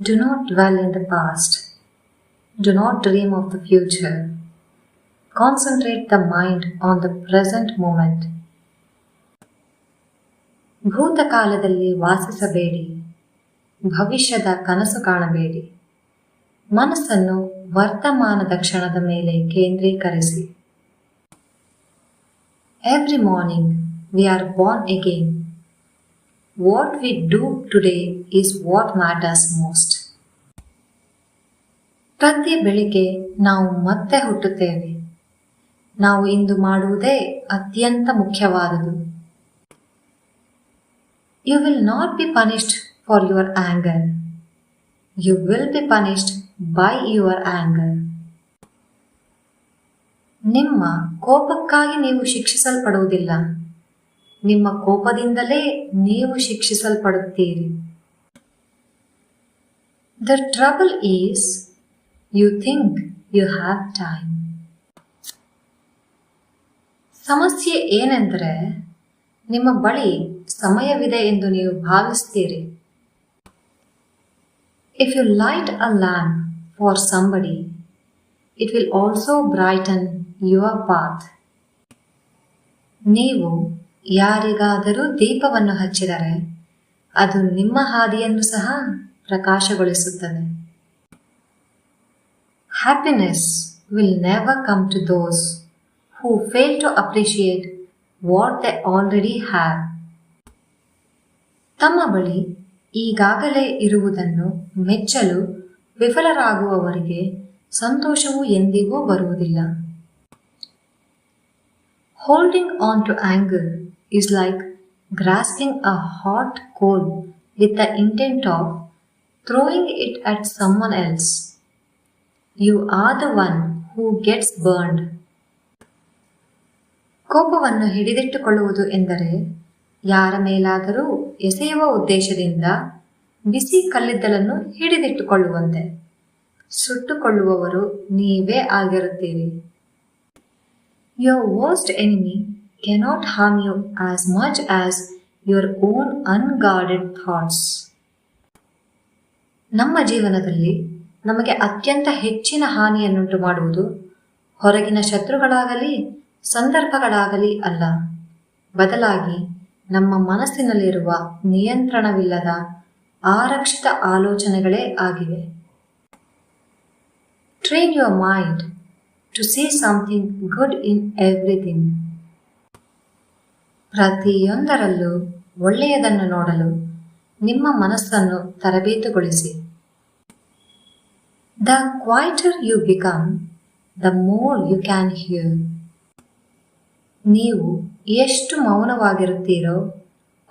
Do not dwell in the past. Do not dream of the future. Concentrate the mind on the present moment. ಭೂತಕಾಲದಲ್ಲಿ ವಾಸಿಸಬೇಡಿ. ಭವಿಷ್ಯದ ಕನಸು ಕಾಣಬೇಡಿ. ಮನಸ್ಸನ್ನು ವರ್ತಮಾನದ ಕ್ಷಣದ ಮೇಲೆ ಕೇಂದ್ರೀಕರಿಸಿ. Every morning we are born again. What we do today is what matters most. ಪ್ರತಿ ಬೆಳಿಗ್ಗೆ ನಾವು ಮತ್ತೆ ಹುಟ್ಟುತ್ತೇವೆ. ನಾವು ಇಂದು ಮಾಡುವುದೇ ಅತ್ಯಂತ ಮುಖ್ಯವಾದುದು. You will not be punished for your anger. You will be punished by your anger. ನಿಮ್ಮ ಕೋಪಕ್ಕಾಗಿ ನೀವು ಶಿಕ್ಷಿಸಲ್ಪಡುವುದಿಲ್ಲ. ನಿಮ್ಮ ಕೋಪದಿಂದಲೇ ನೀವು ಶಿಕ್ಷಿಸಲ್ಪಡುತ್ತೀರಿ. The trouble is, you think you have time. ಸಮಸ್ಯೆ ಏನೆಂದರೆ ನಿಮ್ಮ ಬಳಿ ಸಮಯವಿದೆ ಎಂದು ನೀವು ಭಾವಿಸ್ತೀರಿ. If you light a lamp for somebody, it will also brighten your path. ನೀವು ಯಾರಿಗಾದರೂ ದೀಪವನ್ನು ಹಚ್ಚಿದರೆ ಅದು ನಿಮ್ಮ ಹಾದಿಯನ್ನು ಸಹ ಪ್ರಕಾಶಗೊಳಿಸುತ್ತದೆ. Happiness will never come to those who fail to appreciate what they already have. ತಮ್ಮ ಬಳಿ ಈಗಾಗಲೇ ಇರುವುದನ್ನು ಮೆಚ್ಚಲು ವಿಫಲರಾಗುವವರಿಗೆ ಸಂತೋಷವು ಎಂದಿಗೂ ಬರುವುದಿಲ್ಲ. Holding on to anger is like grasping a hot coal with the intent of throwing it at someone else. You are the one who gets burned. ಕೋಪವನ್ನು ಹಿಡಿದಿಟ್ಟುಕೊಳ್ಳುವುದು ಎಂದರೆ ಯಾರ ಮೇಲಾದರೂ ಎಸೆಯುವ ಉದ್ದೇಶದಿಂದ ಬಿಸಿ ಕಲ್ಲಿದ್ದಲನ್ನು ಹಿಡಿದಿಟ್ಟುಕೊಳ್ಳುವಂತೆ. ಸುಟ್ಟುಕೊಳ್ಳುವವರು ನೀವೇ ಆಗಿರುತ್ತೀರಿ. Your worst enemy cannot harm you as much as your own unguarded thoughts. ನಮ್ಮ ಜೀವನದಲ್ಲಿ ನಮಗೆ ಅತ್ಯಂತ ಹೆಚ್ಚಿನ ಹಾನಿಯನ್ನುಂಟು ಮಾಡುವುದು ಹೊರಗಿನ ಶತ್ರುಗಳಾಗಲಿ ಸಂದರ್ಭಗಳಾಗಲಿ ಅಲ್ಲ, ಬದಲಾಗಿ ನಮ್ಮ ಮನಸ್ಸಿನಲ್ಲಿರುವ ನಿಯಂತ್ರಣವಿಲ್ಲದ ಆರಕ್ಷಿತ ಆಲೋಚನೆಗಳೇ ಆಗಿವೆ. Train your mind to see something good in everything. ಪ್ರತಿಯೊಂದರಲ್ಲೂ ಒಳ್ಳೆಯದನ್ನು ನೋಡಲು ನಿಮ್ಮ ಮನಸ್ಸನ್ನು ತರಬೇತುಗೊಳಿಸಿ. The quieter you become, the more you can hear. ನೀವು ಎಷ್ಟು ಮೌನವಾಗಿರುತ್ತೀರೋ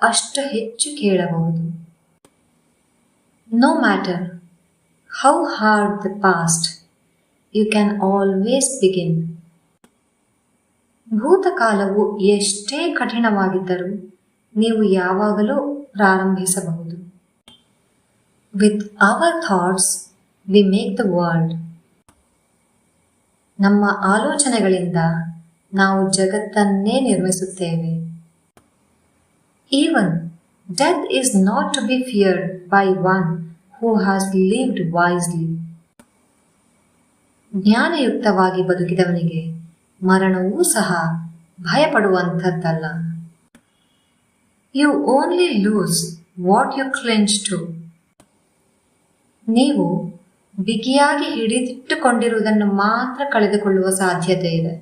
ಅಷ್ಟು ಹೆಚ್ಚು ಕೇಳಬಹುದು. No matter how hard the past, you can always begin. ಭೂತಕಾಲವು ಎಷ್ಟೇ ಕಠಿಣವಾಗಿದ್ದರೂ ನೀವು ಯಾವಾಗಲೂ ಪ್ರಾರಂಭಿಸಬಹುದು. With our thoughts, we make the world. ನಮ್ಮ ಆಲೋಚನೆಗಳಿಂದ ನಾವು ಜಗತ್ತನ್ನೇ ನಿರ್ಮಿಸುತ್ತೇವೆ. Even death is not to be feared by one who has lived wisely. ಜ್ಞಾನಯುಕ್ತವಾಗಿ ಬದುಕಿದವನಿಗೆ ಮರಣವೂ ಸಹ ಭಯಪಡುವಂಥದ್ದಲ್ಲ. You only lose what you clinch to. ನೀವು ಬಿಗಿಯಾಗಿ ಹಿಡಿದಿಟ್ಟುಕೊಂಡಿರುವುದನ್ನು ಮಾತ್ರ ಕಳೆದುಕೊಳ್ಳುವ ಸಾಧ್ಯತೆ ಇದೆ.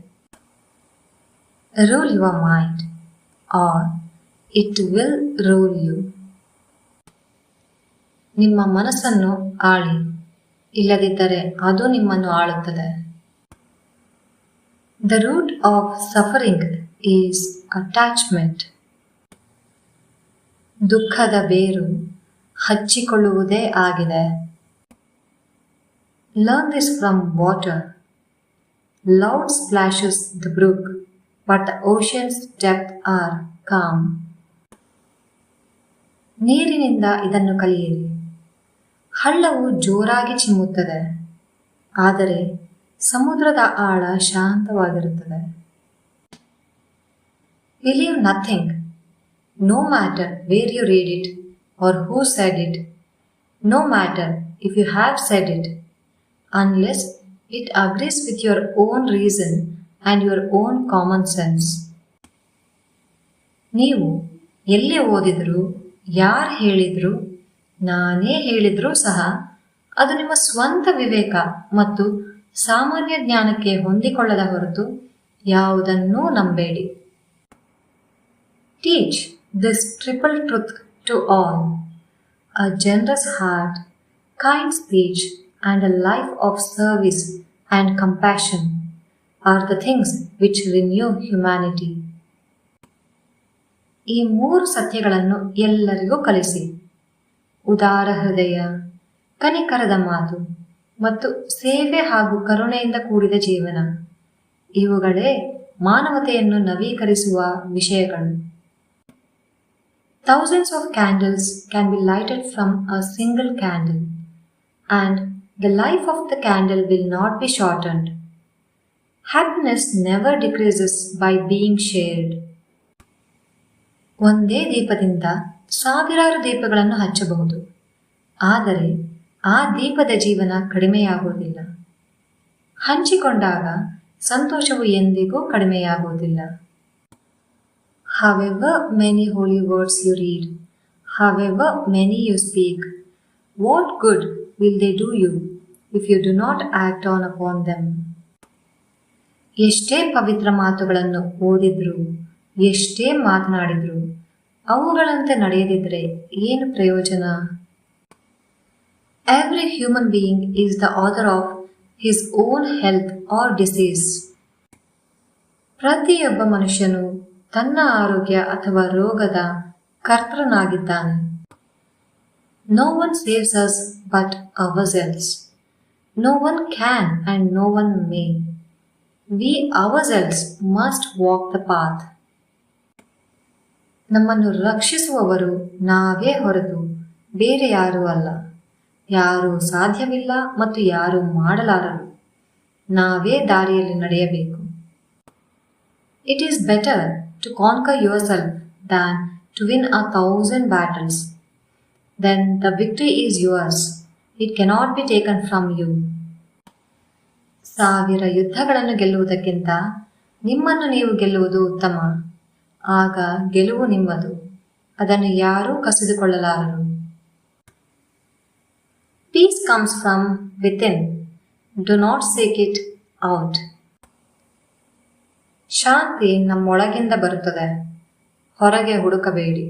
Rule your mind, or it will rule you. ನಿಮ್ಮ ಮನಸ್ಸನ್ನು ಆಳಿ, ಇಲ್ಲದಿದ್ದರೆ ಅದು ನಿಮ್ಮನ್ನು ಆಳುತ್ತದೆ. The root of suffering is attachment. ದುಃಖದ ಬೇರು ಹಚ್ಚಿಕೊಳ್ಳುವುದೇ ಆಗಿದೆ. Learn this from water. Loud splashes the brook, but the ocean's depths are calm. ನೀರಿನಿಂದ ಇದನ್ನು ಕಲಿಯಿರಿ. ಹಳ್ಳವು ಜೋರಾಗಿ ಚಿಮ್ಮುತ್ತದೆ, ಆದರೆ ಸಮುದ್ರದ ಆಳ ಶಾಂತವಾಗಿರುತ್ತದೆ. Believe nothing, no matter where you read it or who said it. no matter if you have said it, unless it agrees with your own reason and your own common sense. ನೀವು ಎಲ್ಲಿ ಓದಿದ್ರು, ಯಾರು ಹೇಳಿದ್ರು, ನಾನೇ ಹೇಳಿದ್ರೂ ಸಹ ಅದು ನಿಮ್ಮ ಸ್ವಂತ ವಿವೇಕ ಮತ್ತು ಸಾಮಾನ್ಯ ಜ್ಞಾನಕ್ಕೆ ಹೊಂದಿಕೊಳ್ಳದ ಹೊರತು ಯಾವುದನ್ನೂ ನಂಬೇಡಿ. Teach this triple truth to all. A generous heart, kind speech, and a life of service and compassion are the things which renew humanity. ಈ 3 ಸತ್ಯಗಳನ್ನು ಎಲ್ಲರಿಗೂ ಕಲಿಸಿ. ಉದಾರ ಹೃದಯ, ಕನಿಕರದ ಮಾತು ಮತ್ತು ಸೇವೆ ಹಾಗೂ ಕರುಣೆಯಿಂದ ಕೂಡಿದ ಜೀವನ, ಇವುಗಳೇ ಮಾನವತೆಯನ್ನು ನವೀಕರಿಸುವ ವಿಷಯಗಳು. Thousands of candles can be lighted from a single candle, and the life of the candle will not be shortened. Happiness never decreases by being shared. ಒಂದೇ ದೀಪದಿಂದ ಸಾವಿರಾರು ದೀಪಗಳನ್ನು ಹಚ್ಚಬಹುದು, ಆದರೆ ಆ ದೀಪದ ಜೀವನ ಕಡಿಮೆಯಾಗುವುದಿಲ್ಲ. ಹಂಚಿಕೊಂಡಾಗ ಸಂತೋಷವು ಎಂದಿಗೂ ಕಡಿಮೆಯಾಗುವುದಿಲ್ಲ. However many holy words you read, however many you speak, what good will they do you if you do not act on upon them? ಎಷ್ಟೇ ಪವಿತ್ರ ಮಾತುಗಳನ್ನು ಓದಿದ್ರು, ಎಷ್ಟೇ ಮಾತನಾಡಿದ್ರು, ಅವುಗಳಂತೆ ನಡೆಯದಿದ್ದರೆ ಏನು ಪ್ರಯೋಜನ? Every human being is the author of his own health or disease. ಪ್ರತಿಯೊಬ್ಬ ಮನುಷ್ಯನು ತನ್ನ ಆರೋಗ್ಯ ಅಥವಾ ರೋಗದ ಕರ್ತನಾಗಿದ್ದಾನೆ. No one saves us but ourselves. No one can and no one may. We ourselves must walk the path. ನಮ್ಮನ್ನು ರಕ್ಷಿಸುವವರು ನಾವೇ ಹೊರತು ಬೇರೆ ಯಾರೂ ಅಲ್ಲ. ಯಾರೂ ಸಾಧ್ಯವಿಲ್ಲ ಮತ್ತು ಯಾರೂ ಮಾಡಲಾರರು. ನಾವೇ ದಾರಿಯಲ್ಲಿ ನಡೆಯಬೇಕು. It is better to conquer yourself than to win 1,000 battles. Then the victory is yours. It cannot be taken from you. 1000 ಯುದ್ಧಗಳನ್ನು ಗೆಲ್ಲುವುದಕ್ಕಿಂತ ನಿಮ್ಮನ್ನು ನೀವು ಗೆಲ್ಲುವುದು ಉತ್ತಮ. ಆಗ ಗೆಲುವು ನಿಮ್ಮದು. ಅದನ್ನು ಯಾರೂ ಕಸಿದುಕೊಳ್ಳಲಾರರು. Peace comes from within. Do not seek it out. ಶಾಂತಿ ನಮ್ಮೊಳಗಿಂದ ಬರುತ್ತದೆ, ಹೊರಗೆ ಹುಡುಕಬೇಡಿ.